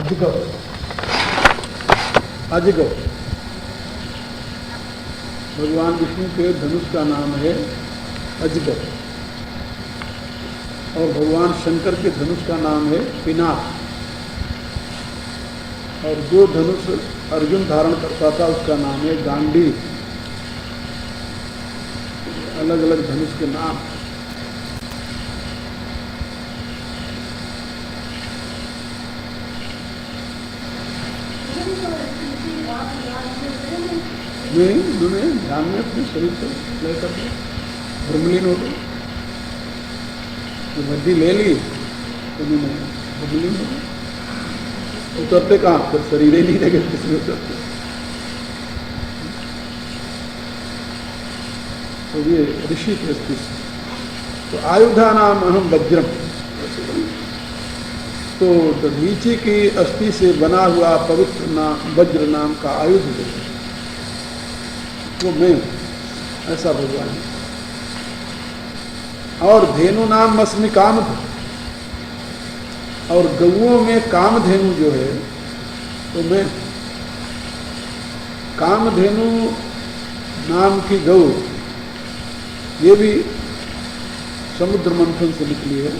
अजगर, अजगर भगवान विष्णु के धनुष का नाम है अजगर, और भगवान शंकर के धनुष का नाम है पिनाक, और जो धनुष अर्जुन धारण करता था उसका नाम है गांडीव। अलग अलग धनुष के नाम। नहीं, उन्होंने ध्यान में अपने शरीर को लेकर के ब्रह्मलीन हो गए। जो बद्धी ले ली तो उन्होंने ब्रह्मलीन हो गए। उतरते कहाँ, फिर शरीर ही नहीं लगे किसी उतरते। तो ये ऋषि के स्थिति। तो आयुधा नाम अहम वज्रम, तो नीचे की अस्थि से बना हुआ पवित्र नाम वज्र नाम का आयुध है वो मैं, ऐसा भगवान है। और धेनु नाम अस्मि कामधु, और गौओं में कामधेनु जो है तो मैं, कामधेनु नाम की गौ ये भी समुद्र मंथन से निकली है।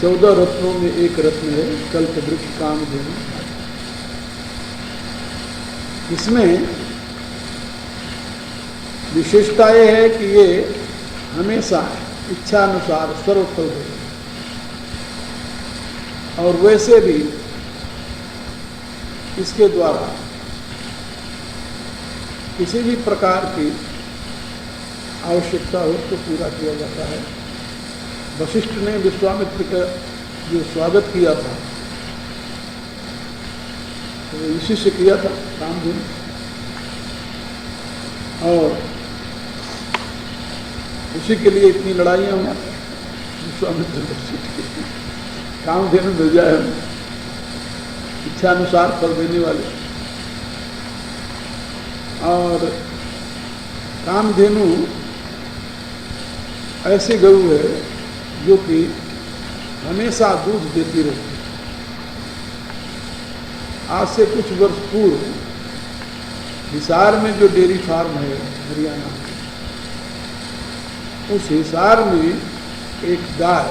14 रत्नों में एक रत्न है कल्पवृक्ष कामधेनु। इसमें विशेषता यह है कि ये हमेशा इच्छा अनुसार सर्वफल देती है, और वैसे भी इसके द्वारा किसी भी प्रकार की आवश्यकता हो तो पूरा किया जाता है। वशिष्ठ ने विश्वामित्र का जो स्वागत किया था तो इसी से किया था कामधेनु, और उसी के लिए इतनी लड़ाइयाँ हुई विश्वामित्र वशिष्ठ की। कामधेनु मिल जाए हमें, इच्छा अनुसार फल देने वाले। और कामधेनु ऐसी गऊ है जो कि हमेशा दूध देती रहती है। आज से कुछ वर्ष पूर्व हिसार में जो डेयरी फार्म है हरियाणा, उस हिसार में एक गाय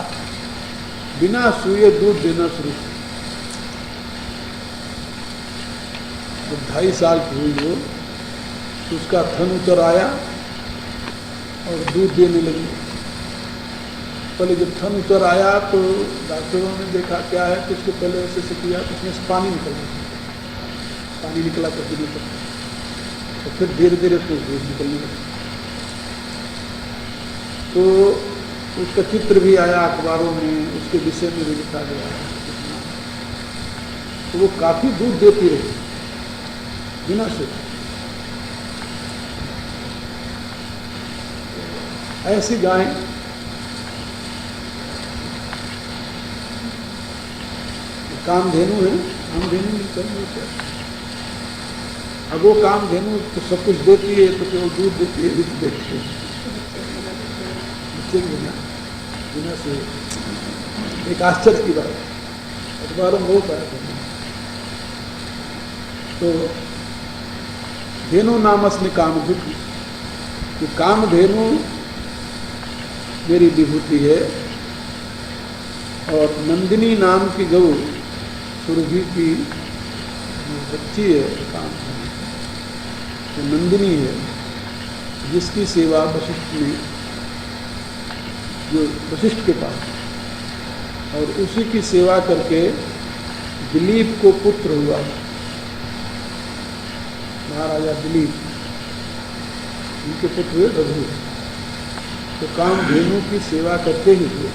बिना सूए दूध देना शुरू की। तो 2.5 साल की हुई वो, तो उसका थन उतर आया और दूध देने लगी। पहले जब थन उतर आया तो डॉक्टरों ने देखा क्या है, तो उसको पहले ऐसे से किया तो उसमें से पानी निकल गया, पानी निकला करके नहीं सकता, तो फिर धीरे धीरे उसको दूध निकलने लगा। तो उसका चित्र भी आया अखबारों में, उसके विषय में भी लिखा गया। तो वो काफी दूध देती रही बिना से। ऐसी गाय कामधेनु है, कामधेनु नहीं करनी क्या। अब वो कामधेनु तो सब कुछ देती है, तो केवल दूध देती है, विष देती है बिना से। एक आश्चर्य की बात अखबारों में बहुत आया। तो धेनु नामस्मि कामधु, कि कामधेनु मेरी विभूति है। और नंदिनी नाम की गौ सुरभि की बच्ची है कामधेनु, तो नंदिनी है, जिसकी सेवा वशिष्ठ ने, जो वशिष्ठ के पास, और उसी की सेवा करके दिलीप को पुत्र हुआ, महाराजा दिलीप, उनके पुत्र हुए रघु। तो कामधेनु की सेवा करते ही हुए।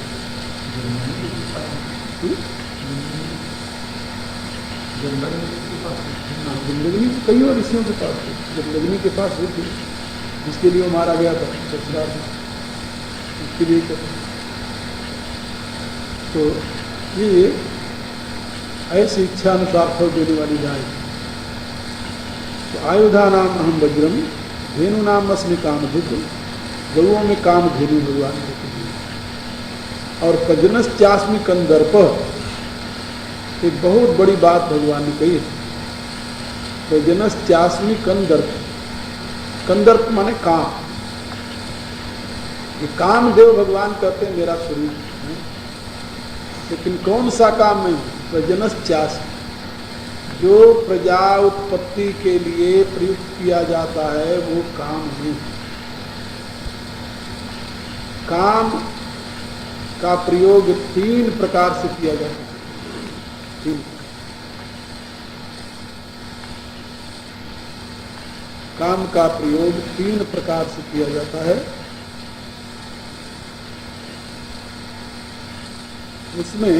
जमदग्नि तो कई और ऋषियों के पास थे, जमदग्नि के पास हुई थी, जिसके लिए वो मारा गया था ससुराल में, उसके लिए तो ये ऐसी इच्छा अनुसार फल देने वाली गाय। तो आयुधा नाम अहम वज्रम, धेनु नाम अस्मि कामधुक, गौओं में कामधेनु भगवान को। और कजनश्चास्मि कंदर्प, एक बहुत बड़ी बात भगवान ने कही है। प्रजनश्चास्मि कंदर्प। कंदर्प माने काम। ये कामदेव भगवान कहते हैं मेरा स्वरूप है। लेकिन कौन सा काम में? प्रजनश्चास्मि, जो प्रजा उत्पत्ति के लिए प्रयुक्त किया जाता है वो काम है। काम का प्रयोग 3 प्रकार से किया जाता है। 3 काम का प्रयोग 3 प्रकार से किया जाता है। उसमें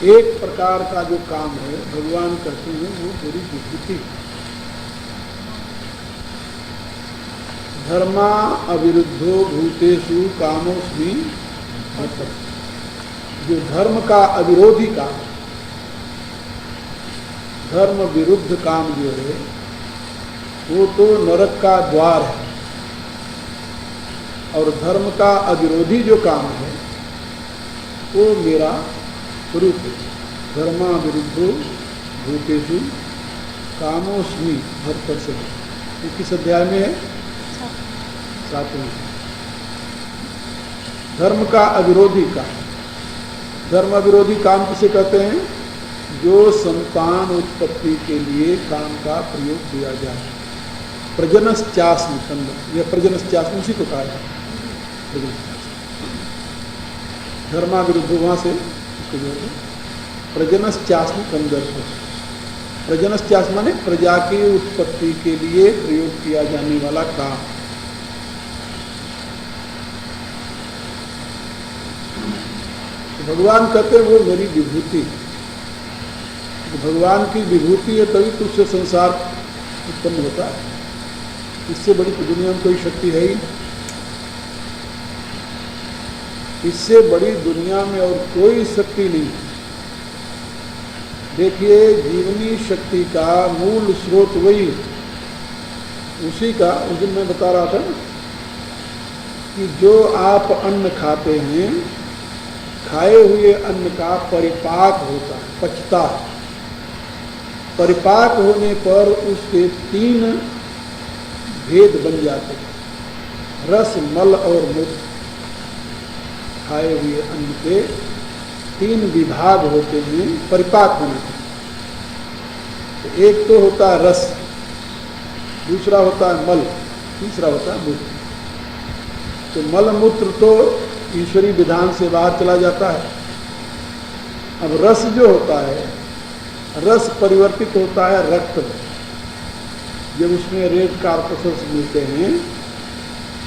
एक प्रकार का जो काम है भगवान करते हैं वो पूरी विभूति। धर्मा अविरुद्धो भूतेषु कामोस्मि। जो धर्म का अविरोधी काम, धर्म विरुद्ध काम जो है वो तो नरक का द्वार है, और धर्म का अविरोधी जो काम है वो मेरा स्वरूप है। धर्मा विरुद्धो भूतेषु कामोस्मि भरतर से। ये किस अध्याय में है? 7वें। धर्म का अविरोधी काम। धर्म विरोधी काम किसे कहते हैं? जो संतान उत्पत्ति के लिए काम का प्रयोग किया जाए। प्रजनश्चास्मि कंदर्प। यह प्रजनश्चास्मि उसी को कहा है। धर्मा विरुद्ध वहां से प्रजनश्चास्मि कंदर्प। प्रजनश्चास्मि माने प्रजा की उत्पत्ति के लिए प्रयोग किया जाने वाला काम। तो भगवान कहते हैं वो मेरी विभूति। तो भगवान की विभूति है तभी तो उससे संसार उत्पन्न होता है। इससे बड़ी तो दुनिया में कोई शक्ति है ही। इससे बड़ी दुनिया में और कोई शक्ति नहीं। देखिए, जीवनी शक्ति का मूल स्रोत वही है। उसी का उस दिन मैं बता रहा था कि जो आप अन्न खाते हैं, खाए हुए अन्न का परिपाक होता है, पचता है। परिपाक होने पर उसके 3 भेद बन जाते हैं, रस, मल और मूत्र। खाए हुए अन्न के 3 विभाग होते हैं परिपाक होने पर। तो एक तो होता है रस, दूसरा होता है मल, तीसरा होता है मूत्र। तो मल मूत्र तो ईश्वरी विधान से बाहर चला जाता है। अब रस जो होता है, रस परिवर्तित होता है रक्त में। जब उसमें रेड कार्पसेस मिलते हैं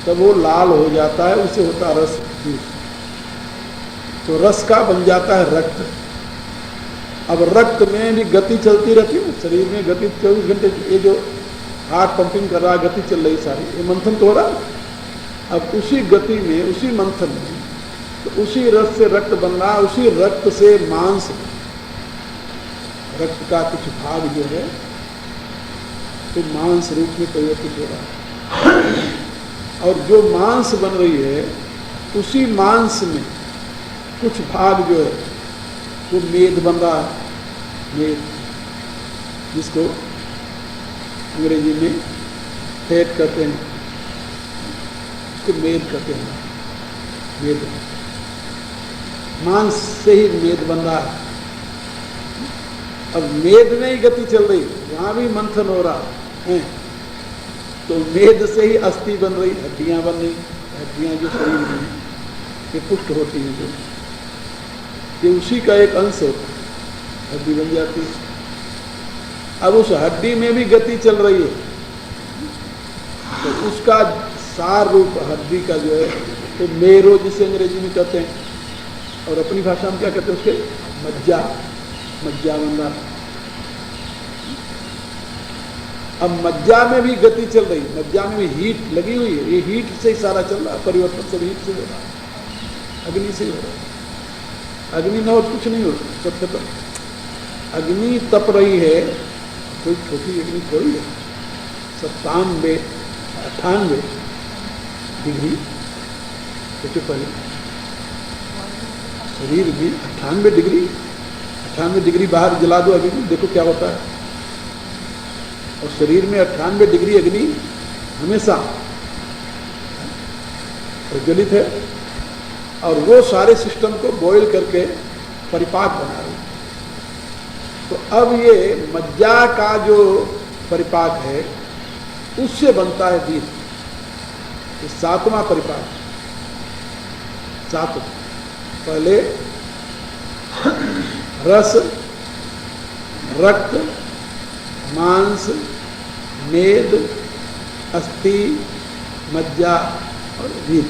तब वो लाल हो जाता है, उसे होता है रस जूस। तो रस का बन जाता है रक्त। अब रक्त में भी गति चलती रहती है, शरीर में गति 24 घंटे। ये जो हार्ट पंपिंग कर रहा है, गति चल रही सारी, ये मंथन तो हो रहा है। अब उसी गति में, उसी मंथन में, तो उसी रस से रक्त बन रहा है, उसी रक्त से मांस, रक्त का कुछ भाग जो है तो मांस रूप में परिवर्तित हो रहा है। और जो मांस बन रही है उसी मांस में कुछ भाग जो है वो मेद बन रहा है। मेद, जिसको अंग्रेजी में फैट कहते हैं, उसको मेद कहते हैं। मेद, मांस से ही मेद बन रहा है। अब मेद में ही गति चल रही, वहां भी मंथन हो रहा है। तो मेद से ही अस्थि बन रही, हड्डियां बन रही। हड्डियां जो शरीर में ये पुष्ट होती हैं, जो ये उसी का एक अंश होता है, हड्डी बन जाती है। अब उस हड्डी में भी गति चल रही है, तो उसका सार रूप हड्डी का जो है तो मेरो, जिसे अंग्रेजी में कहते हैं, और अपनी भाषा में क्या कहते हैं उसके? मज्जा। मज्जा बन रहा। अब मज्जा में भी गति चल रही, मज्जा में भी हीट लगी हुई है। ये हीट से ही सारा चल रहा है, परिवर्तन सब हीट से हो रहा है, अग्नि से ही हो रहा है। अग्नि न हो कुछ नहीं हो, सब खत्म। अग्नि तप रही है, कोई छोटी अग्नि थोड़ी है। 97 98 डिग्री, सोचो पहले शरीर भी 98 डिग्री बाहर जला दो अग्नि, देखो क्या होता है। और शरीर में 98 डिग्री अग्नि हमेशा प्रज्वलित है, और वो सारे सिस्टम को बॉयल करके परिपाक बना रही है। तो अब ये मज्जा का जो परिपाक है उससे बनता है वीर, ये 7वां परिपाक। 7 पहले रस, रक्त, मांस, मेद, अस्थि, मज्जा और वीर।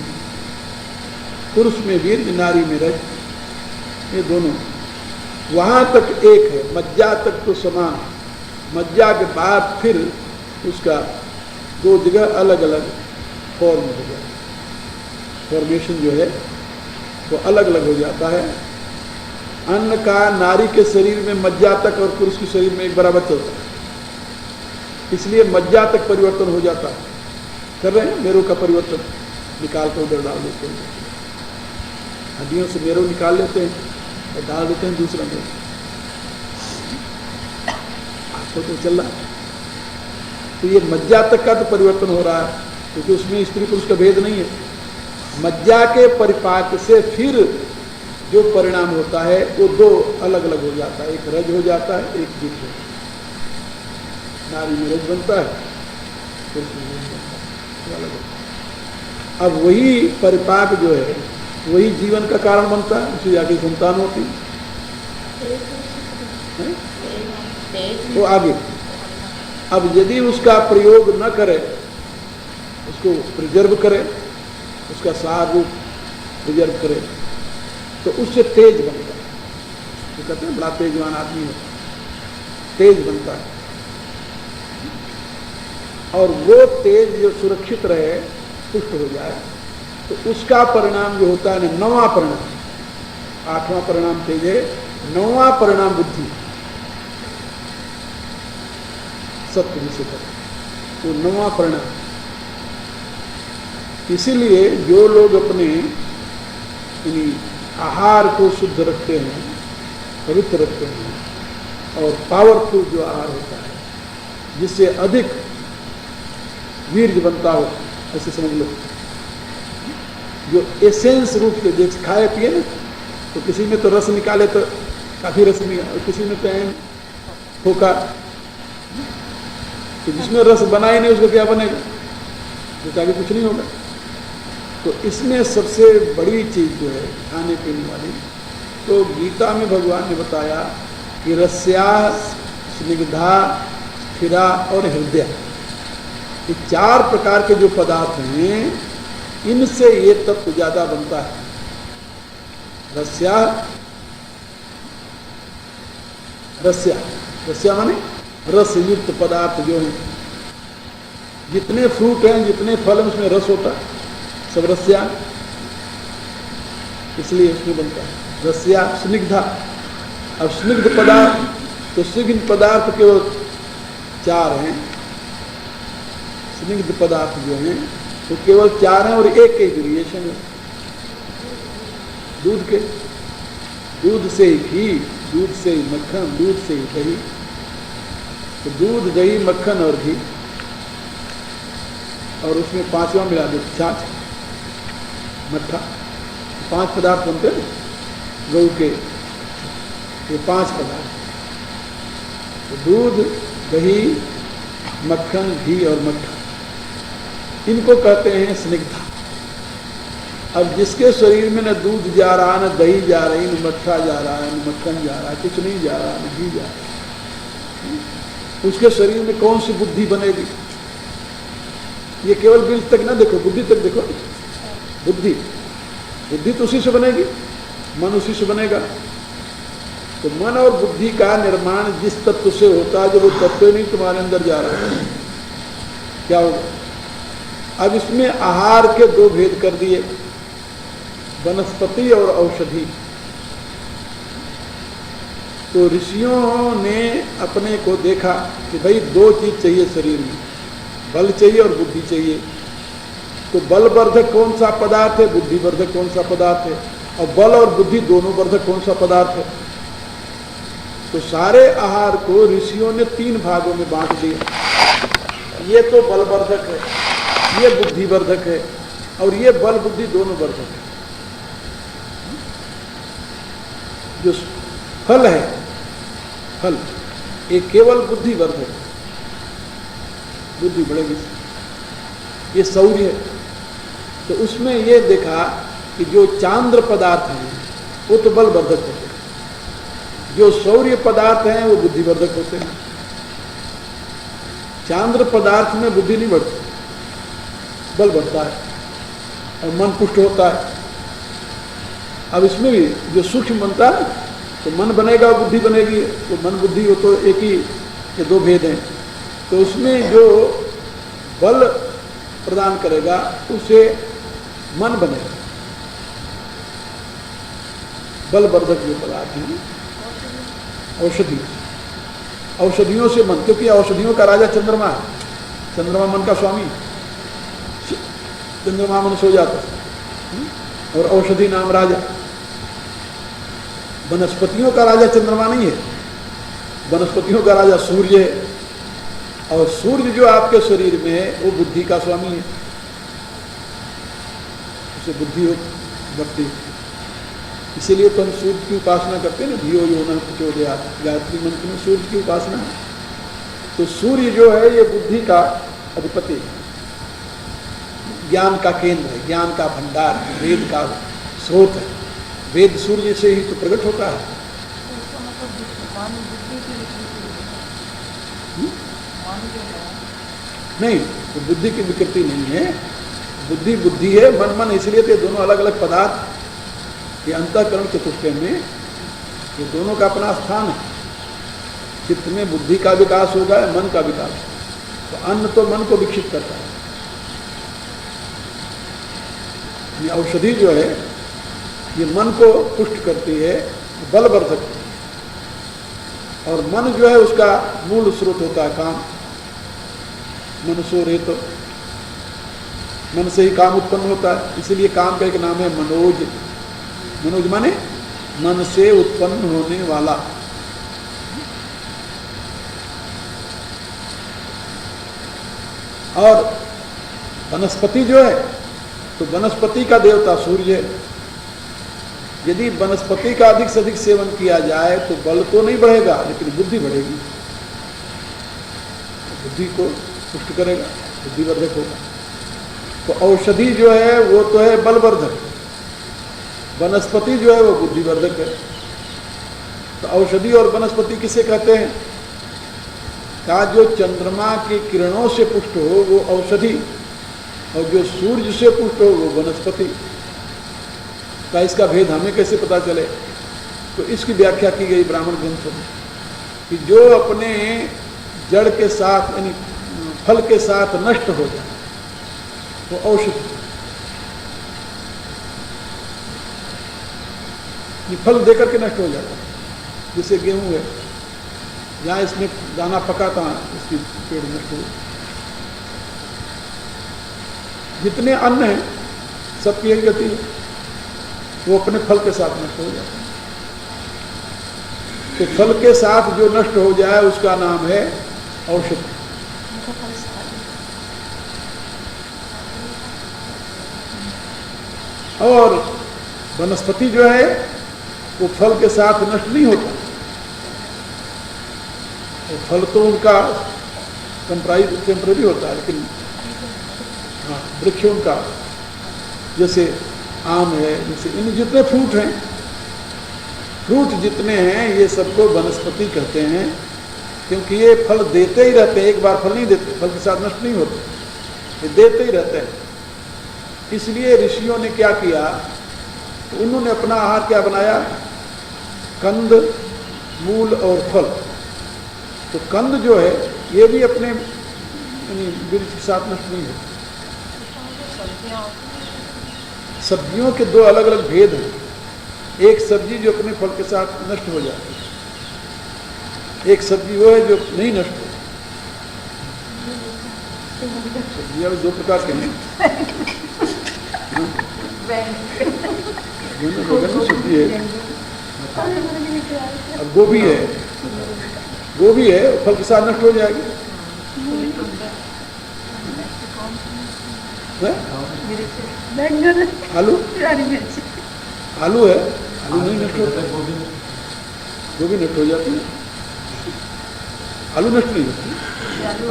पुरुष में वीर, नारी में रज, ये दोनों वहां तक एक है, मज्जा तक तो समान। मज्जा के बाद फिर उसका 2 जगह अलग अलग फॉर्म हो जाता है, फॉर्मेशन जो है वो अलग अलग हो जाता है। अन्न का नारी के शरीर में मज्जा तक और पुरुष के शरीर में एक बराबर चलता है, इसलिए मज्जा तक परिवर्तन हो जाता है। कर रहे हैं मेरो का परिवर्तन, निकाल कर उधर डाल देते हैं, हड्डियों से मेरो निकाल लेते हैं और डाल देते हैं दूसरा मेरो। आजकल तो चल रहा है। तो ये मज्जा तक का तो परिवर्तन हो रहा है, क्योंकि उसमें स्त्री पुरुष का भेद नहीं है। मज्जा के परिपाक से फिर जो परिणाम होता है वो 2 अलग अलग हो जाता है, एक रज हो जाता है, एक वीर हो जाता है। नारी में रज बनता है, पुरुष में वीर बनता है, अलग होता है। अब वही परिपाक जो है वही जीवन का कारण बनता है, उसी आगे संतान होती है। वो आगे अब यदि उसका प्रयोग न करे, उसको प्रिजर्व करे, उसका सार रूप प्रिजर्व करे, तो उससे तेज बनता है। तो कहते हैं बड़ा तेजवान आदमी है, तेज बनता है। और वो तेज जो सुरक्षित रहे, पुष्ट हो जाए, तो उसका परिणाम जो होता है 9वां परिणाम, 8वां परिणाम तेज है, 9वां परिणाम बुद्धि, सत्य जिसे कहते हैं, वो 9वां परिणाम। इसीलिए जो लोग अपने आहार को शुद्ध रखते हैं, पवित्र रखते हैं, और पावरफुल जो आहार होता है जिससे अधिक वीर्य बनता हो, ऐसे समझ लो, जो एसेंस रूप से जैसे खाए पिए ना, तो किसी में तो रस निकाले तो काफी रस निकाले, किसी में तो फोका, तो जिसमें रस बना ही नहीं उसको क्या बनेगा, तो आगे कुछ नहीं होगा। तो इसमें सबसे बड़ी चीज जो है खाने पीने वाली, तो गीता में भगवान ने बताया कि रस्या, स्निग्धा, स्थिरा और हृदय, ये 4 प्रकार के जो पदार्थ हैं, इनसे ये तत्व ज्यादा बनता है। रस्या, रस्या, रस्या माने रस युक्त पदार्थ जो हैं, जितने फ्रूट हैं, जितने फल हैं, उसमें रस होता है, सब रस्या, इसलिए उसमें बनता है। रस्या, स्निग्धा, अब स्निग्ध पदार्थ, तो स्निग्ध पदार्थ केवल 4 हैं। स्निग्ध पदार्थ जो हैं तो केवल 4 हैं, और एक वेरिएशन है दूध के, दूध से ही घी, दूध से ही मक्खन, दूध से ही दही। तो दूध, दही, मक्खन और घी, और उसमें 5वां मिला दो, छाछ, मट्ठा, 5 पदार्थ बनते हैं गऊ के, ये 5 पदार्थ, तो दूध, दही, मक्खन, घी और मट्ठा, इनको कहते हैं स्निग्धा। अब जिसके शरीर में न दूध जा रहा, न दही जा रही, न मट्ठा जा रहा है, न मक्खन जा रहा है, कुछ नहीं जा रहा, न घी जा रहा, उसके शरीर में कौन सी बुद्धि बनेगी? ये केवल बीज तक ना देखो, बुद्धि तक देखो। बुद्धि, बुद्धि तो उसी से बनेगी, मन उसी से बनेगा। तो मन और बुद्धि का निर्माण जिस तत्व से होता है, जो वो तत्व नहीं तुम्हारे अंदर जा रहा है, क्या होगा? अब इसमें आहार के 2 भेद कर दिए, वनस्पति और औषधि। तो ऋषियों ने अपने को देखा कि भाई 2 चीज चाहिए शरीर में, बल चाहिए और बुद्धि चाहिए। तो बलवर्धक कौन सा पदार्थ है, बुद्धिवर्धक कौन सा पदार्थ है? और बल और बुद्धि दोनों वर्धक कौन सा पदार्थ है? तो सारे आहार को ऋषियों ने 3 भागों में बांट दिया। ये तो बलवर्धक है, ये बुद्धिवर्धक है, और ये बल बुद्धि दोनों वर्धक है। जो फल है, फल ये केवल बुद्धिवर्धक है, बुद्धि बढ़ेगी। ये शौर्य है, तो उसमें ये देखा कि जो चांद्र पदार्थ हैं वो तो बलवर्धक होते हैं, जो शौर्य पदार्थ हैं वो बुद्धिवर्धक होते हैं। चांद्र पदार्थ में बुद्धि नहीं बढ़ती, बल बढ़ता है और मन पुष्ट होता है। अब इसमें भी जो सूक्ष्म बनता है तो मन बनेगा, बुद्धि बनेगी। तो मन बुद्धि हो तो एक ही के 2 भेद हैं। तो उसमें जो बल प्रदान करेगा उसे मन बनेगा। बलवर्धक जो पदार्थ हैं औषधि, औषधियों से मन, क्योंकि औषधियों का राजा चंद्रमा है, चंद्रमा मन का स्वामी। चंद्रमा मन सो जाता और औषधि नाम राजा। वनस्पतियों का राजा चंद्रमा नहीं है, वनस्पतियों का राजा सूर्य है, और सूर्य जो आपके शरीर में है वो बुद्धि का स्वामी है, उसे बुद्धि बढ़ती है। इसीलिए तो हम सूर्य की उपासना करते हैं ना, धियो यो न प्रचोदयात्, गायत्री मंत्र में सूर्य की उपासना है। तो सूर्य जो है ये बुद्धि का अधिपति है, ज्ञान का केंद्र है, ज्ञान का भंडार है, वेद का स्रोत है। वेद सूर्य से ही तो प्रकट होता है। नहीं, तो बुद्धि की विकृति नहीं है, बुद्धि बुद्धि है, मन मन, इसलिए तो दोनों अलग अलग पदार्थ ये अंतःकरण चतुष्टय में ये दोनों का अपना स्थान है। चित्त में बुद्धि का विकास होगा, मन का विकास। तो अन्न तो मन को विकसित करता है। ये औषधि जो है ये मन को पुष्ट करती है, बलवर्धक, और मन जो है उसका मूल स्रोत होता है काम। मनसो रेतो, मन से ही काम उत्पन्न होता है, इसीलिए काम का एक नाम है मनोज। मनोज माने मन से उत्पन्न होने वाला। और वनस्पति जो है तो वनस्पति का देवता सूर्य है। यदि वनस्पति का अधिक से अधिक सेवन किया जाए तो बल तो नहीं बढ़ेगा, लेकिन बुद्धि बढ़ेगी, बुद्धि को पुष्ट करेगा, बुद्धिवर्धक होगा। तो औषधि जो है वो तो है बलवर्धक, वनस्पति जो है वो बुद्धिवर्धक है। तो औषधि और वनस्पति किसे कहते हैं? का जो चंद्रमा की किरणों से पुष्ट हो वो औषधि, और जो सूर्य से पुष्ट हो वो वनस्पति। का इसका भेद हमें कैसे पता चले? तो इसकी व्याख्या की गई ब्राह्मण ग्रंथों में कि जो अपने जड़ के साथ यानी फल के साथ नष्ट हो जाए वो औषधि। ये फल देकर के नष्ट हो जाता है। जैसे गेहूं है, जहाँ इसमें दाना पका था इसकी पेड़ नष्ट हो। जितने अन्न हैं सबकी यही गति है, वो अपने फल के साथ नष्ट हो जाता है। तो फल के साथ जो नष्ट हो जाए उसका नाम है औषधि। और वनस्पति जो है वो फल के साथ नष्ट नहीं होता। और फल तो उनका टेम्पररी होता है, लेकिन हाँ वृक्ष उनका, जैसे आम है, जैसे इन जितने फ्रूट हैं, फ्रूट जितने हैं ये सबको वनस्पति कहते हैं, क्योंकि ये फल देते ही रहते हैं। एक बार फल नहीं देते, फल के साथ नष्ट नहीं होते, ये देते ही रहते हैं। इसलिए ऋषियों ने क्या किया, तो उन्होंने अपना आहार क्या बनाया? कंद, मूल और फल। तो कंद जो है ये भी अपने बीज के साथ नष्ट नहीं होते। सब्जियों के 2 अलग अलग भेद हैं। एक सब्जी जो अपने फल के साथ नष्ट हो जाती है, एक सब्जी वो है जो नहीं नष्ट होती। सब्जियां 2 प्रकार के हैं। दोनों रोगन में शुद्धि है। अब गोभी है, गोभी है, फल के साथ नष्ट हो जाएगी। आलू, आलू है, आलू नहीं नष्ट होता, गोभी नष्ट हो जाती है, आलू नष्ट नहीं होती।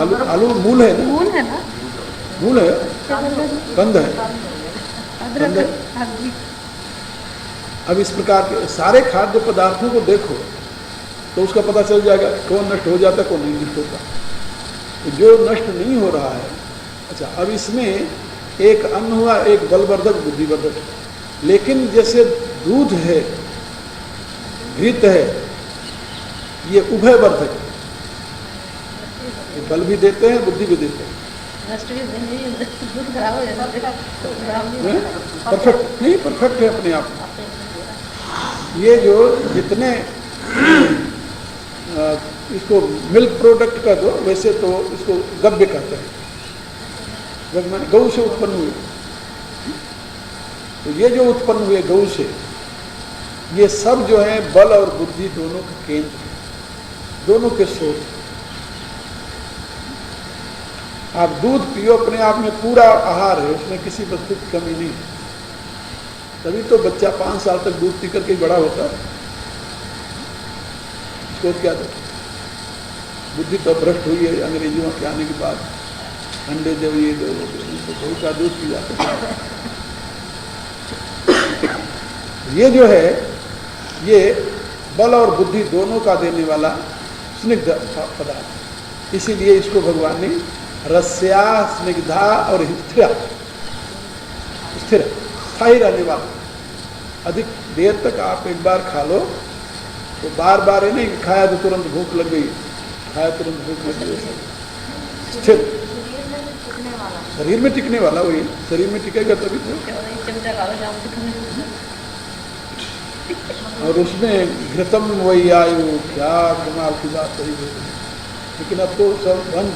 आलू, आलू मूल है ना, मूल है, कंद है, कंद है। अब इस प्रकार के सारे खाद्य पदार्थों को देखो तो उसका पता चल जाएगा कौन नष्ट हो जाता है, कौन नहीं नष्ट होता। तो जो नष्ट नहीं हो रहा है, अच्छा, अब इसमें एक अन्न हुआ, एक बलवर्धक बुद्धिवर्धक, लेकिन जैसे दूध है, घृत है, ये उभयवर्धक, बल भी देते हैं, बुद्धि भी देते हैं। परफेक्ट नहीं, परफेक्ट है अपने आप में। ये जो जितने इसको मिल्क प्रोडक्ट का दो, वैसे तो इसको गव्य कहते हैं, गौ से उत्पन्न हुए। तो ये जो उत्पन्न हुए गौ से, ये सब जो है बल और बुद्धि दोनों के केंद्र, दोनों के स्रोत। आप दूध पियो, अपने आप में पूरा आहार है, उसमें किसी वस्तु की कमी नहीं। तभी तो बच्चा 5 साल तक दूध पी करके बड़ा होता है। उसको क्या दो, बुद्धि तो भ्रष्ट हुई है अंग्रेजियों के आने के बाद, अंडे दो, ये दो, तो बहुत का दूध पी जाते। ये जो है, ये बल और बुद्धि दोनों का देने वाला स्निग्ध पदार्थ, इसीलिए इसको भगवान ने रस्या, स्निग्धा और स्थिर, स्थिर स्थायी रहने वाला। अधिक देर तक आप एक बार खा लो तो बार बार है नहीं, खाया तो तुरंत भूख लग गई, खाया तुरंत भूख लग गई। स्थिर, शरीर में टिकने वाला, वही शरीर में टिकेगा तभी तो। और उसमें घृतम वही आयु, क्या कमाल की बात है। लेकिन अब तो सब बंद।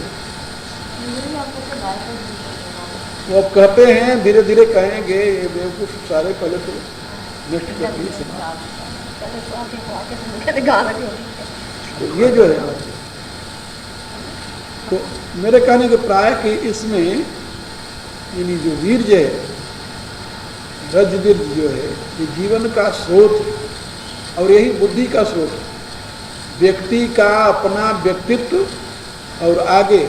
वो अब कहते हैं, धीरे धीरे कहेंगे ये बेवकूफ सारे, पहले तो नष्ट करती है। तो ये जो है, तो मेरे कहने के प्राय कि इसमें यानी जो वीर्य है, रजवीर्य जो है, ये जीवन का स्रोत है और यही बुद्धि का स्रोत है। व्यक्ति का अपना व्यक्तित्व और आगे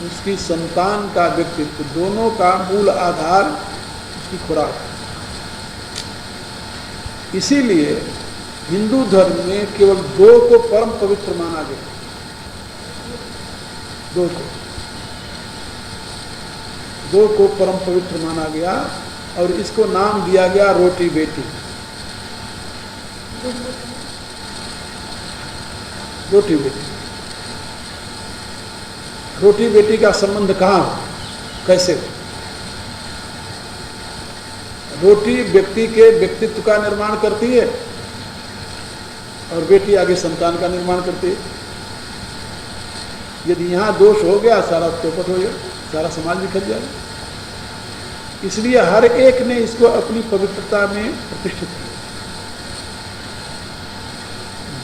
उसकी संतान का व्यक्तित्व, दोनों का मूल आधार उसकी खुराक। इसीलिए हिंदू धर्म में केवल 2 को परम पवित्र माना गया, 2 को परम पवित्र माना गया और इसको नाम दिया गया रोटी बेटी। रोटी बेटी, रोटी बेटी का संबंध कहाँ, कैसे? रोटी व्यक्ति के व्यक्तित्व का निर्माण करती है और बेटी आगे संतान का निर्माण करती है। यदि यहाँ दोष हो गया, सारा चौपट हो गया, सारा समाज बिखर जाएगा। इसलिए हर एक ने इसको अपनी पवित्रता में प्रतिष्ठित किया।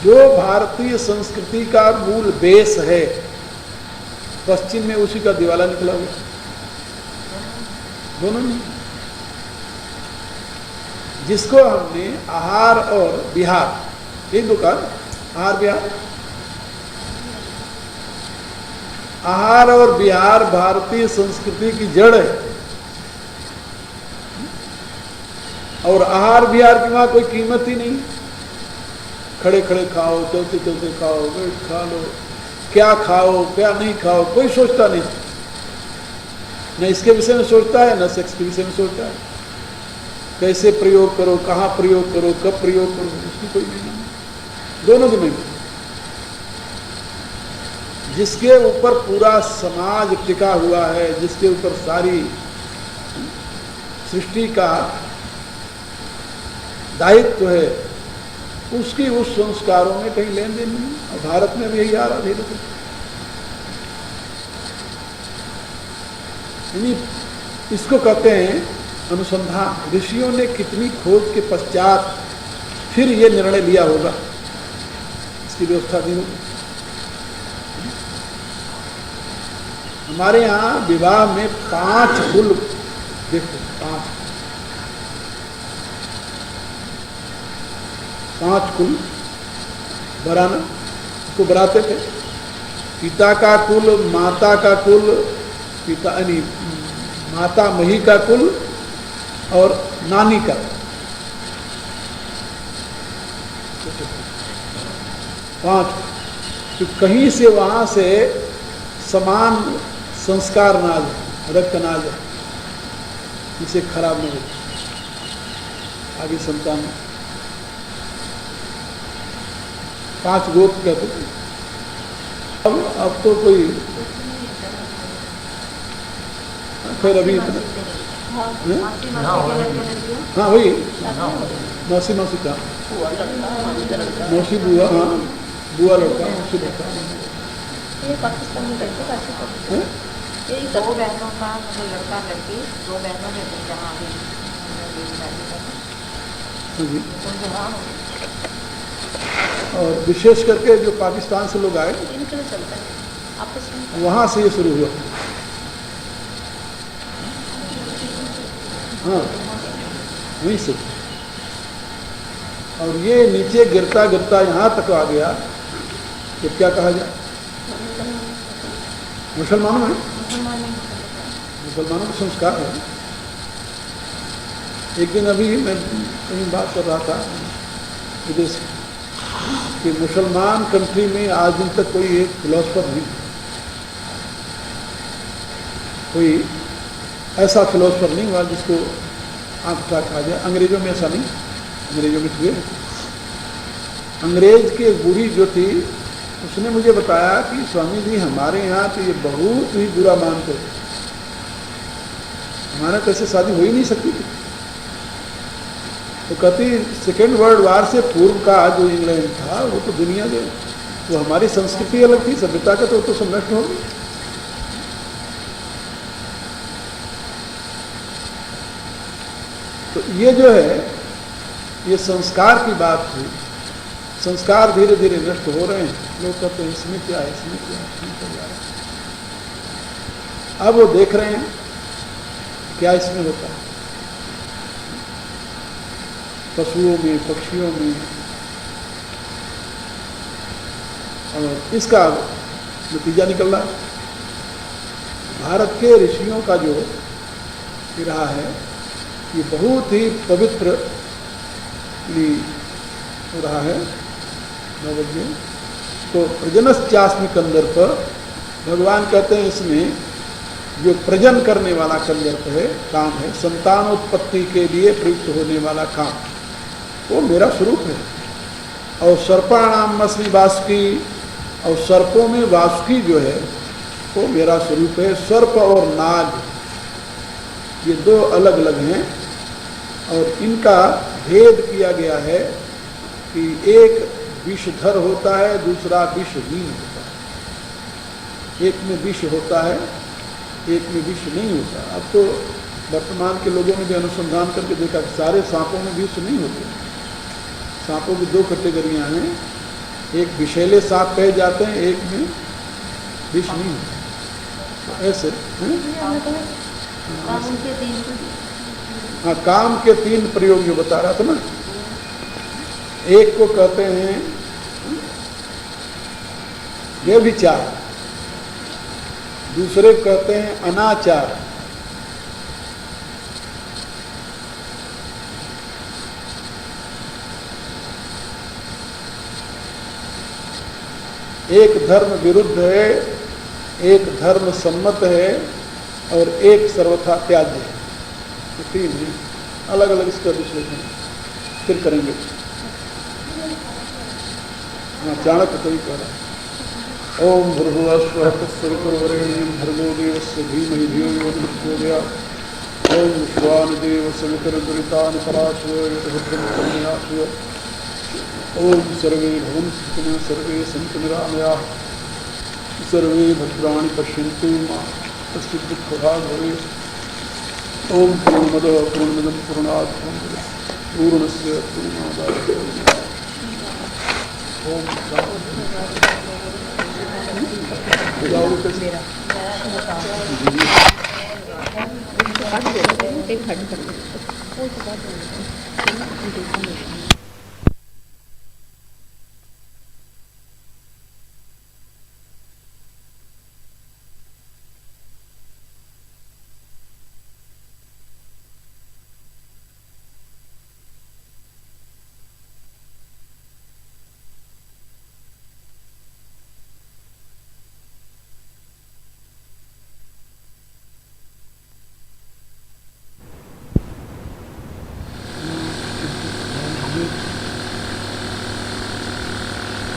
जो भारतीय संस्कृति का मूल बेस है, पश्चिम में उसी का दिवाला निकला हुआ, दोनों में। जिसको हमने आहार और विहार, ये 2 का आहार विहार, आहार और विहार भारतीय संस्कृति की जड़ है। और आहार विहार की वहां कोई कीमत ही नहीं। खड़े खड़े खाओ, चलते चलते खाओ, बैठ खा लो, क्या खाओ क्या नहीं खाओ कोई सोचता नहीं। न इसके विषय में सोचता है, न सेक्स के विषय में सोचता है। कैसे प्रयोग करो, कहाँ प्रयोग करो, कब प्रयोग करो, उसकी कोई नहीं। दोनों की नहीं। जिसके ऊपर पूरा समाज टिका हुआ है, जिसके ऊपर सारी सृष्टि का दायित्व है, उसकी उस संस्कारों में कहीं लेन देन नहीं। और भारत में भी यही आ रहा धीरे धीरे। इसको कहते हैं अनुसंधान, ऋषियों ने कितनी खोज के पश्चात फिर ये निर्णय लिया होगा, इसकी व्यवस्था दी होगी। हमारे यहाँ विवाह में 5 कुल, देखो 5 कुल बराना को बराते थे। पिता का कुल, माता का कुल, पिता यानी माता मही का कुल और नानी का, 5। तो कहीं से वहां से समान संस्कार ना आ जाए, रक्त ना आ जाए, इसे खराब नहीं हो आगे संतान। 5 गोत्र कहते थे। अब तो कोई फिर अभी इतना, हाँ वही मौसी का मौसी बुआ, हाँ बुआ लड़का, मौसी लड़का। ये पाकिस्तान में रहते हैं, यही 2 बहनों का मतलब लड़का लड़की, 2 बहनों के जहाँ भी और विशेष करके जो पाकिस्तान से लोग आए, इनके लिए चलता है आपस में, वहाँ से ये शुरू हुआ। हाँ वहीं से, और ये नीचे गिरता गिरता यहाँ तक आ गया तो क्या कहा जाए, मुसलमानों में, मुसलमानों का संस्कार है। एक दिन अभी मैं कहीं बात कर रहा था विदेश कि मुसलमान कंट्री में आज दिन तक कोई एक फिलोसफर नहीं, कोई ऐसा फिलोसफर नहीं हुआ जिसको आंख उठा कहा जाए। अंग्रेजों में ऐसा नहीं, अंग्रेजों में हुए। अंग्रेज की बूढ़ी जो थी उसने मुझे बताया कि स्वामी जी हमारे यहाँ तो ये बहुत ही बुरा मानते थे, हमारे कैसे शादी हो ही नहीं सकती थी। तो कहती 2nd वर्ल्ड वार से पूर्व का जो इंग्लैंड था वो तो दुनिया जो, वो हमारी संस्कृति अलग थी, सभ्यता का तो सब नष्ट हो गई। तो ये जो है, ये संस्कार की बात थी। संस्कार धीरे धीरे नष्ट हो रहे हैं। लोग कहते हैं इसमें क्या है, इसमें क्या है, इसमें क्या जा रहा है। अब वो देख रहे हैं क्या इसमें होता है, पशुओं में, पक्षियों में, और इसका नतीजा निकल रहा है। भारत के ऋषियों का जो रहा है ये बहुत ही पवित्र रहा है। तो प्रजनश्चास्मि कंदर्प, भगवान कहते हैं इसमें जो प्रजन करने वाला कंदर्प है, काम है, संतानोत्पत्ति के लिए प्रयुक्त होने वाला काम, वो मेरा स्वरूप है। और सर्पाणाम अस्मि वासुकी, और सर्पों में वासुकी जो है वो मेरा स्वरूप है। सर्प और नाग ये 2 अलग अलग हैं, और इनका भेद किया गया है कि एक विषधर होता है, दूसरा विषहीन होता है। एक में विष होता है, एक में विष नहीं होता। अब तो वर्तमान के लोगों ने भी अनुसंधान करके देखा कि सारे सांपों में विष नहीं होते। सांपों की 2 कैटेगरियां हैं, एक विषैले सांप कहे जाते हैं, एक में विष नहीं होता। तो ऐसे हाँ, काम के 3 प्रयोग जो बता रहा था ना, एक को कहते हैं व्यभिचार, दूसरे को कहते हैं अनाचार, एक धर्म विरुद्ध है, एक धर्म सम्मत है, और एक सर्वथा त्याज्य है। 3 है, अलग अलग इसका विश्लेषण फिर करेंगे। हाँ, चाणक्य तो ही कह रहा। ओम भूर्भुवस्वः तत्सवितुर्वरेण्यं भर्गो देवस्य धीमहि धियो यो नः प्रचोदयात्। ओम विश्वानदेव सवितुर्दुरितानि पराशयो यद्भद्रं कर्मयाशयो। ओम सर्वे भवन्तु सुखिनः, सर्वे सन्तु निरामयाः, सर्वे भद्राणि पश्यन्तु मा कश्चित् दुःखभाग् भवेत्। ओम पूर्णमदः पूर्णमिदं पूर्णात् पूर्णस्य पूर्णमादाय ओम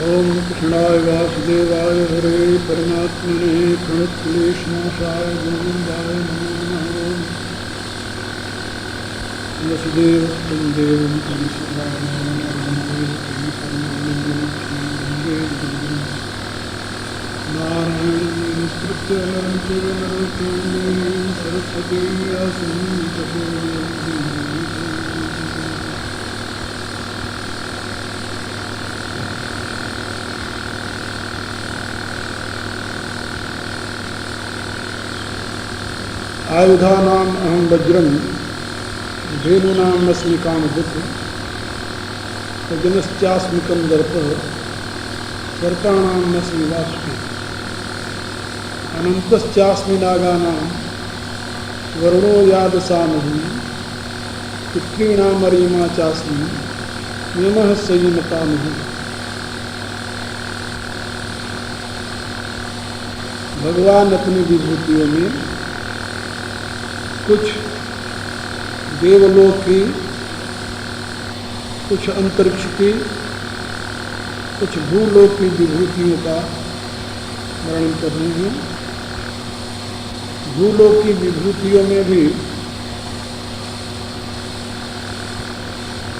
ओम कृष्णाय वासुदेवाय हरे परमात्मने प्रणतक्लेशनाशाय गोविंदाय नमो नमः। वसुदेवं देवं नारायणं नमस्कृत्य नरं चैव नरोत्तमं सरस्वतीं व्यासं ततो आयुधानाम अहम वज्रम धेनूनाम अस्मि कामधुक् जनश्चास्मिकं दर्प सर्पाणाम अस्मि वासुकी अनंतश्चास्मि नागानां वर्णो यादसामहं पितॄणाम् अरिमा चास्मि नियमः संयमतामहम्। भगवान अपनी विभूतियों में कुछ देवलोक की, कुछ अंतरिक्ष की, कुछ भूलोक की विभूतियों का वर्णन कर रहे हैं। भूलोक की विभूतियों में भी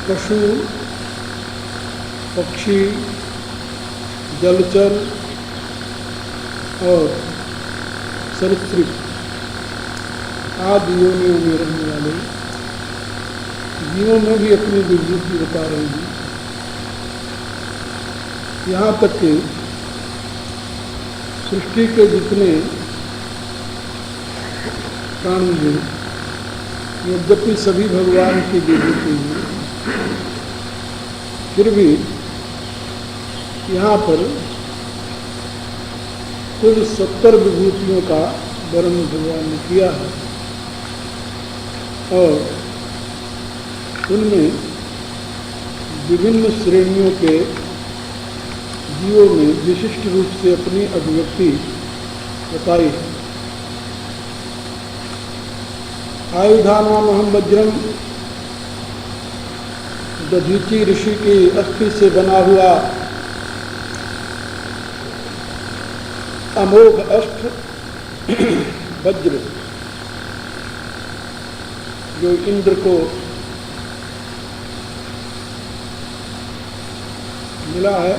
पशु, पक्षी, जलचर और सरीसृप आदि योनियों में रहने वाले जीवों में भी अपनी विभूति बता रहे हैं। यहाँ तक कि सृष्टि के जितने प्राणी हैं, यद्यपि सभी भगवान की विभूति हैं, फिर भी यहाँ पर कुल 70 विभूतियों का वर्णन भगवान ने किया है और उनमें विभिन्न श्रेणियों के जीवों में विशिष्ट रूप से अपनी अभिव्यक्ति बताई है। आयुधानाम अहम वज्रम, दधीची ऋषि की अस्थि से बना हुआ अमोघ अष्ट वज्र जो इंद्र को मिला है।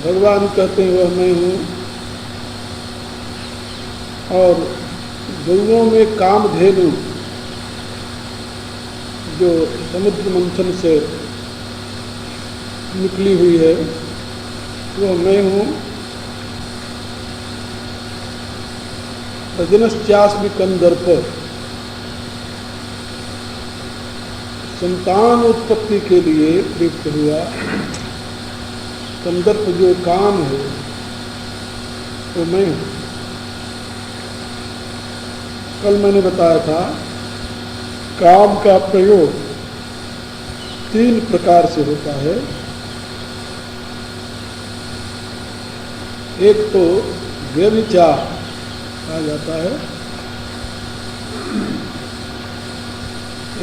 भगवान कहते हैं वह मैं हूँ। और गौओं में कामधेनु जो समुद्र मंथन से निकली हुई है वह मैं हूँ। रजनश्चास्मि कंदर्प, संतान उत्पत्ति के लिए प्रयुक्त हुआ कंदर्प जो काम है वो मैं हूँ। कल मैंने बताया था काम का प्रयोग 3 प्रकार से होता है। एक तो व्यभिचार कहा जाता है,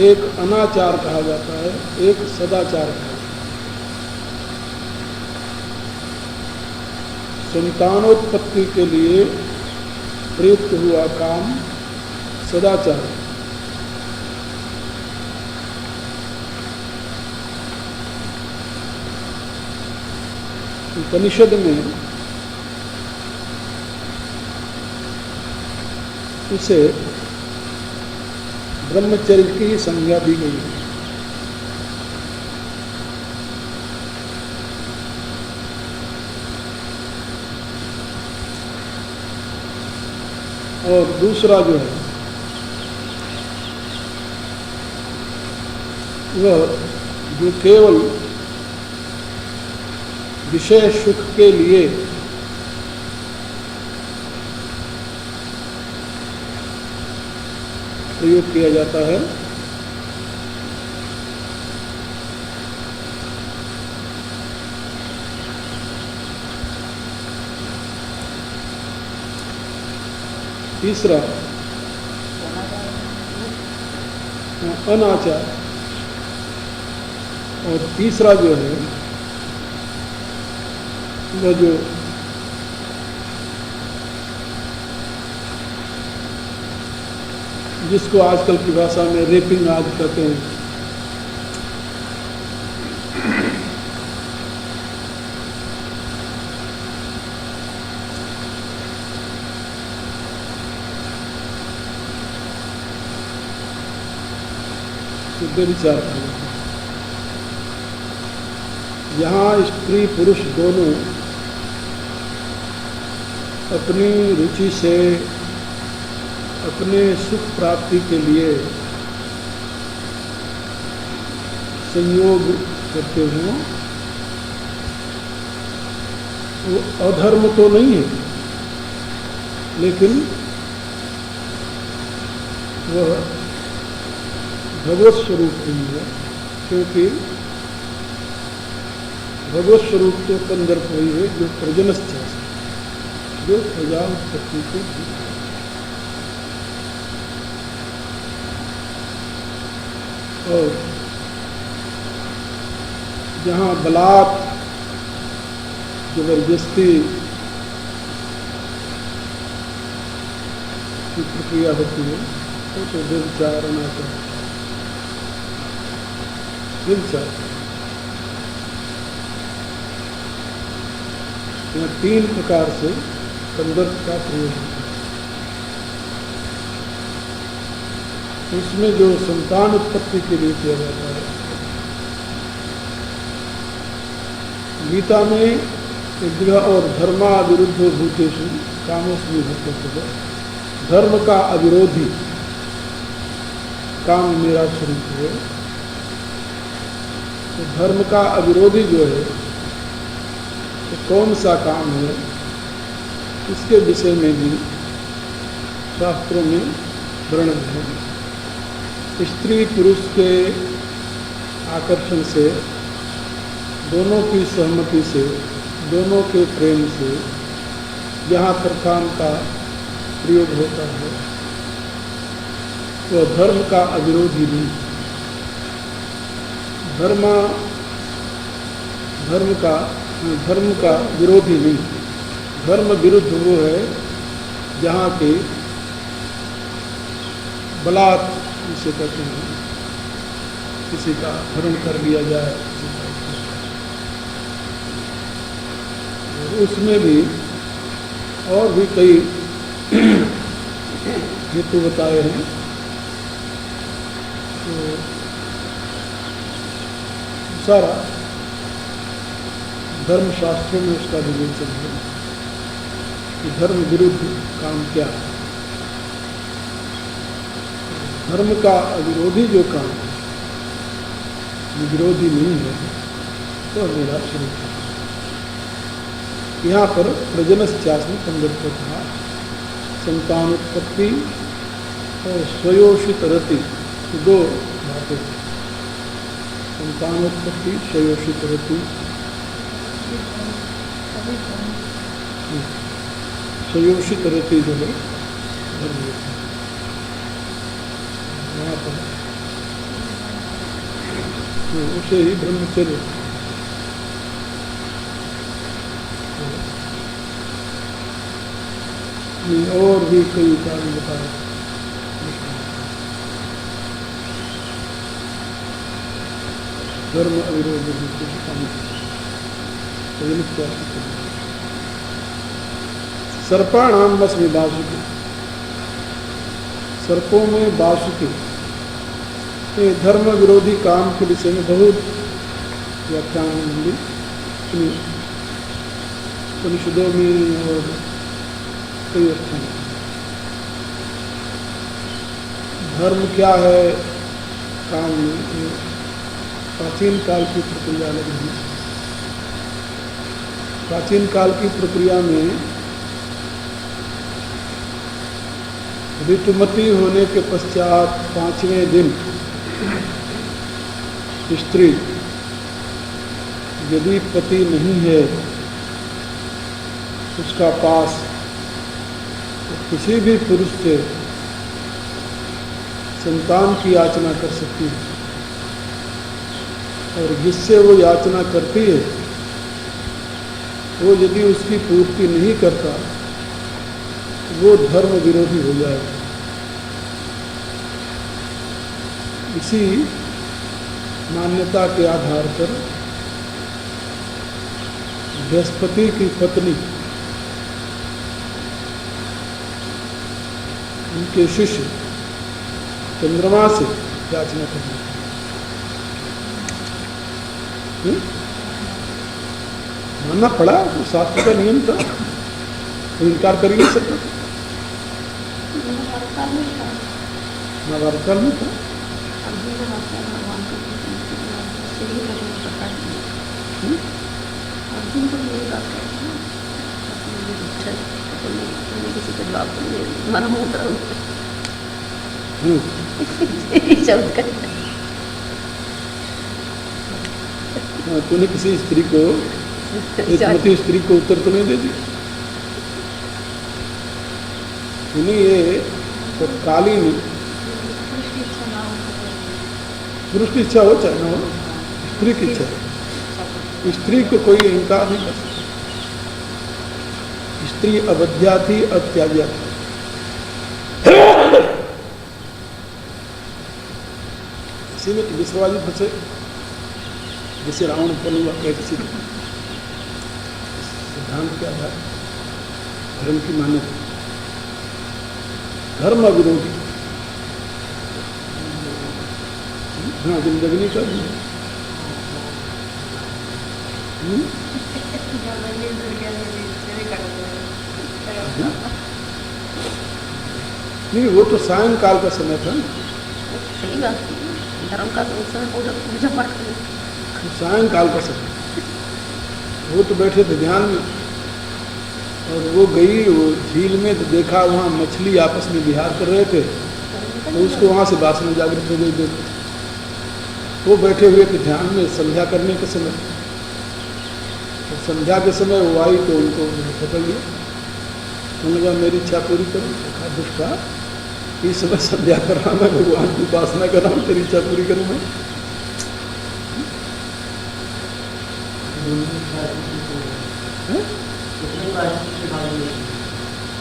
एक अनाचार कहा जाता है, एक सदाचार कहा जाता है। संतानोत्पत्ति के लिए प्रयुक्त हुआ काम सदाचार। उपनिषद में उसे ब्रह्मचर्य की संज्ञा दी गई है। और दूसरा जो है वह जो केवल विषय सुख के लिए प्रयोग किया जाता है, तीसरा अनाचार, और तीसरा जो है वह जो जिसको आजकल की भाषा में रेपिंग आज कहते हैं, व्यभिचार कर लेते हैं। यहाँ स्त्री पुरुष दोनों अपनी रुचि से अपने सुख प्राप्ति के लिए संयोग करते हों, वो अधर्म तो नहीं है, लेकिन वह भगवत स्वरूप नहीं है, क्योंकि भगवत स्वरूप तो कंदर्प वही है जो प्रजनस्य, जो प्रजा उत्पत्ति को देता है। और जहाँ बलात् जबरदस्ती की प्रक्रिया होती है तो व्यभिचार अनाचार, व्यभिचार। यहाँ 3 प्रकार से कंदर्प का प्रयोग होता है। उसमें जो संतान उत्पत्ति के लिए किया जाता है, गीता में यज्ञ और धर्मा विरुद्धो भूतेषु कामोऽस्मि भूतः, धर्म का अविरोधी काम मेरा स्वरूप है। तो धर्म का अविरोधी जो है तो कौन सा काम है, इसके विषय में भी शास्त्रों में वर्णन है। स्त्री पुरुष के आकर्षण से, दोनों की सहमति से, दोनों के प्रेम से जहाँ पर काम का प्रयोग होता है तो धर्म का अविरोधी नहीं, धर्म का विरोधी नहीं। धर्म विरुद्ध वो है जहाँ के बलात् जिसे कहते हैं, किसी का हरण कर लिया जाए, उसमें भी और भी कई हेतु बताए हैं। तो सारा धर्मशास्त्रों में उसका विवेचन है कि धर्म विरुद्ध काम क्या है। धर्म का अविरोधी जो काम है, विरोधी नहीं है, तो मेरा स्वरूप है। यहाँ पर प्रजनस्यास्मि कंदर्प कहा, संतानोत्पत्ति और स्वयोषित रति, 2 बातें। संतानोत्पत्ति, स्वयोषित रति। स्वयोषित रति जो है वहाँ पर उसे ही ब्रह्मचर्य। और भी कई कारण बताए। धर्म अविरोध सर्पाणाम बस में बासुकी, सर्पों में बासुकी ये धर्म विरोधी काम के विषय में बहुत व्याख्यान होंगे उपनिषदों में और कई व्याख्यान। धर्म क्या है काम में, प्राचीन काल की प्रक्रिया अलग है। प्राचीन काल की प्रक्रिया में ऋतुमती होने के पश्चात 5वें दिन स्त्री यदि पति नहीं है उसका पास, तो किसी भी पुरुष से संतान की याचना कर सकती है, और जिससे वो याचना करती है वो यदि उसकी पूर्ति नहीं करता वो धर्म विरोधी हो जाएगा। इसी मान्यता के आधार पर बृहस्पति की पत्नी उनके शिष्य चंद्रमा से याचना करनी। मानना पड़ा, तो शास्त्र का नियम था, तो इनकार कर ही नहीं सकता। महाभारत काल में था। किसी का जवाब हमारा मुंह तूने किसी स्त्री को, ऋतुमती स्त्री को उत्तर तो नहीं दे दी। तूने ये तो कालीन पुरुष की इच्छा हो चाहे ना हो, स्त्री की इच्छा है, स्त्री को कोई इनकार नहीं कर सकता। स्त्री अवध्या थी, अत्याज्या थी। इसी में विश्ववादी फंसे, जैसे रावण बनुआ कह किसी सिद्धांत क्या था, धर्म की मान्यता, धर्म विरोधी। हाँ, जिंदगी का भी नहीं, वो तो सायंकाल का समय था ना। सही बात है, धर्म का तो समय पूजा पाठ करें। सायंकाल का समय, वो तो बैठे थे ध्यान में, और वो गई वो झील में, तो देखा वहाँ मछली आपस में विहार कर रहे थे, तो उसको वहाँ से वासना जागृत हो गई। वो बैठे हुए थे ध्यान में संध्या करने के समय, तो संध्या के समय वो आई तो उनको पकड़ लिया। उन्होंने कहा मेरी इच्छा पूरी करो। देखा दुष्टा, इस समय संध्या कर रहा मैं, भगवान की उपासना कर रहा हूँ, तेरी इच्छा पूरी करूँ मैं।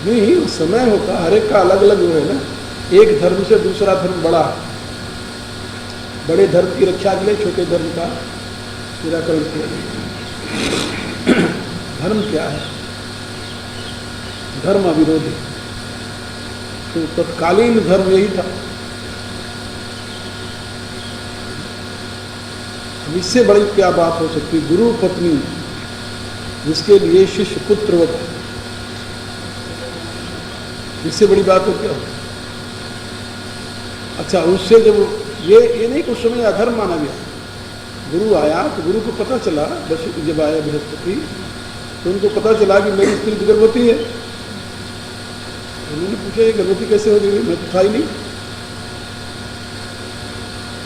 नहीं, उस समय होता, हर एक का अलग अलग वो है ना। एक धर्म से दूसरा धर्म बड़ा, बड़े धर्म की रक्षा के लिए छोटे धर्म का निराकरण किया। धर्म क्या है? धर्म अविरोधी। तो तत्कालीन धर्म यही था। अब इससे बड़ी क्या बात हो सकती? गुरु पत्नी जिसके लिए शिष्य पुत्रवत, इससे बड़ी बात हो क्या? अच्छा, उससे जब ये नहीं कुछ समय अधर्म माना गया। गुरु आया तो गुरु को पता चला, बस जब आया बृहस्पति तो उनको पता चला कि मेरी स्त्री गर्भवती है। उन्होंने पूछा ये गर्भवती कैसे हो गई? मैं तो था ही नहीं।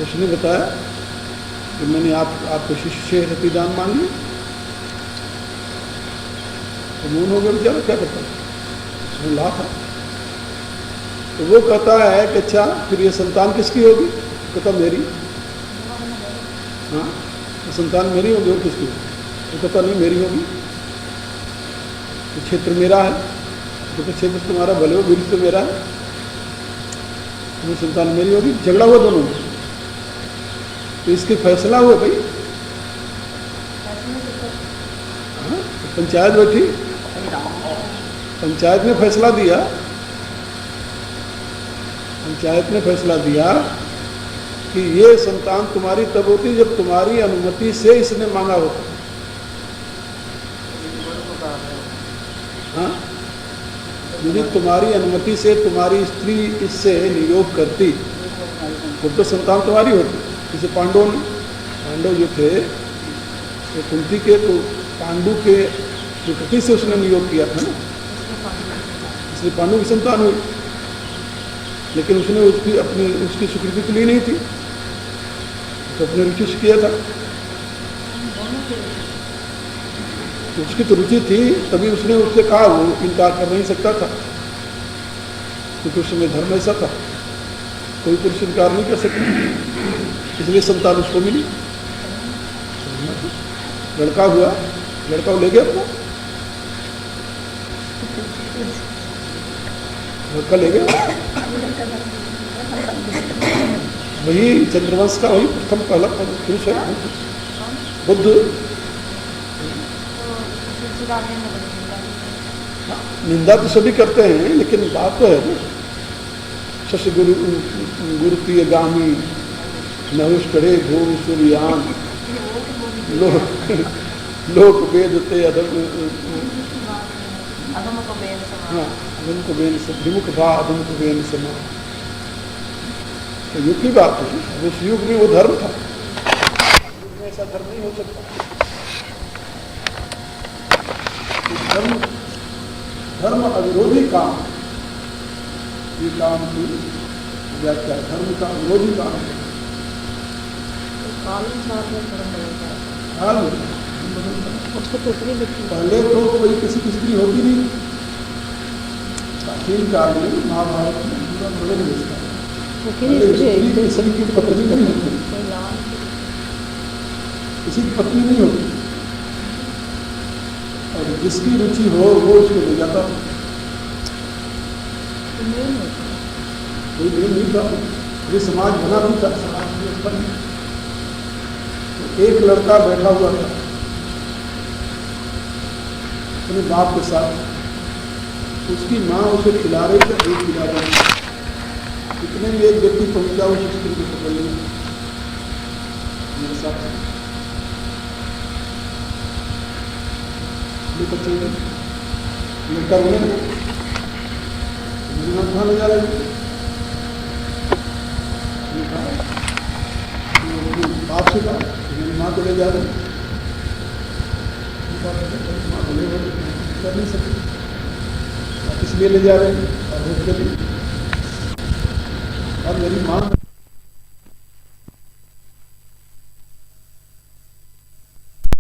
उसने बताया कि मैंने आपके शिष्य से रतिदान मांग ली। तो मौन हो गया बेचारा, क्या करता? उसने ला था। तो वो कहता है कि अच्छा फिर ये संतान किसकी होगी? कहता मेरी। हाँ, तो संतान मेरी होगी और किसकी? तो कहता नहीं मेरी होगी, तो क्षेत्र मेरा है। तो क्षेत्र तुम्हारा भले हो, वीर तो मेरा है, तो संतान मेरी होगी। झगड़ा हुआ दोनों में, तो इसके फैसला हुआ भाई। हाँ, तो पंचायत बैठी, पंचायत ने फैसला दिया। पंचायत ने फैसला दिया कि ये संतान तुम्हारी तब होती जब तुम्हारी अनुमति से इसने मांगा होता। हाँ, यदि तुम्हारी अनुमति से तुम्हारी स्त्री इससे नियोग करती तो संतान तुम्हारी होती। जैसे पांडव जो थे तो कुंती के तो पांडु के प्रकृति से उसने नियोग किया था ना, इसलिए पांडु की संतान हुई। लेकिन उसने उसकी स्वीकृति के लिए नहीं थी, तो अपने रुचि से किया था। तो उसकी तो रुचि थी, तभी उसने उससे कहा, वो इनकार कर नहीं सकता था क्योंकि उस समय धर्म ऐसा था, कोई पुरुष इनकार नहीं कर सकता। इसलिए संतान उसको मिली, लड़का हुआ, लड़का वो ले गया अपना, लड़का ले गया। वही चंद्रवंश का वही प्रथम पहला पुरुष है बुद्ध। निंदा तो सभी करते हैं, लेकिन बात तो है ना, शशि गुरु प्रिय गामी नहुष्कड़े घोर सूर्यान लोक वेदते अधम को बेन विमुख भा अधम को बेन समा। तो युग की बात है, उस युग में वो धर्म था, ऐसा धर्म नहीं हो सकता। धर्म अविरोधी काम, ये काम की व्याख्या धर्म का विरोधी काम है। पहले तो कोई किसी की स्त्री होती नहीं, प्राचीन काल में महाभारत में पूरा बदल गया। किसी की पत्नी नहीं होती, किसी की पत्नी नहीं होती, और जिसकी रुचि हो वो उसको ले जाता। कोई नियम नहीं था, ये समाज बना नहीं था, समाज में उत्पन्न। तो एक लड़का बैठा हुआ था अपने बाप के साथ, उसकी माँ उसे खिला रही थी, एक खिला रही थी। इतने में एक व्यक्ति पहुंचा, उस स्त्री को पकड़ लिया मेरे साथ बच्चे लड़का रोने लगा, मेरी माँ कहाँ ले जा रही है? बाप से कहा मेरी माँ को ले जा रही, माँ को ले कर नहीं सकती, इसलिए ले जा रहे हैं। और मेरी माँ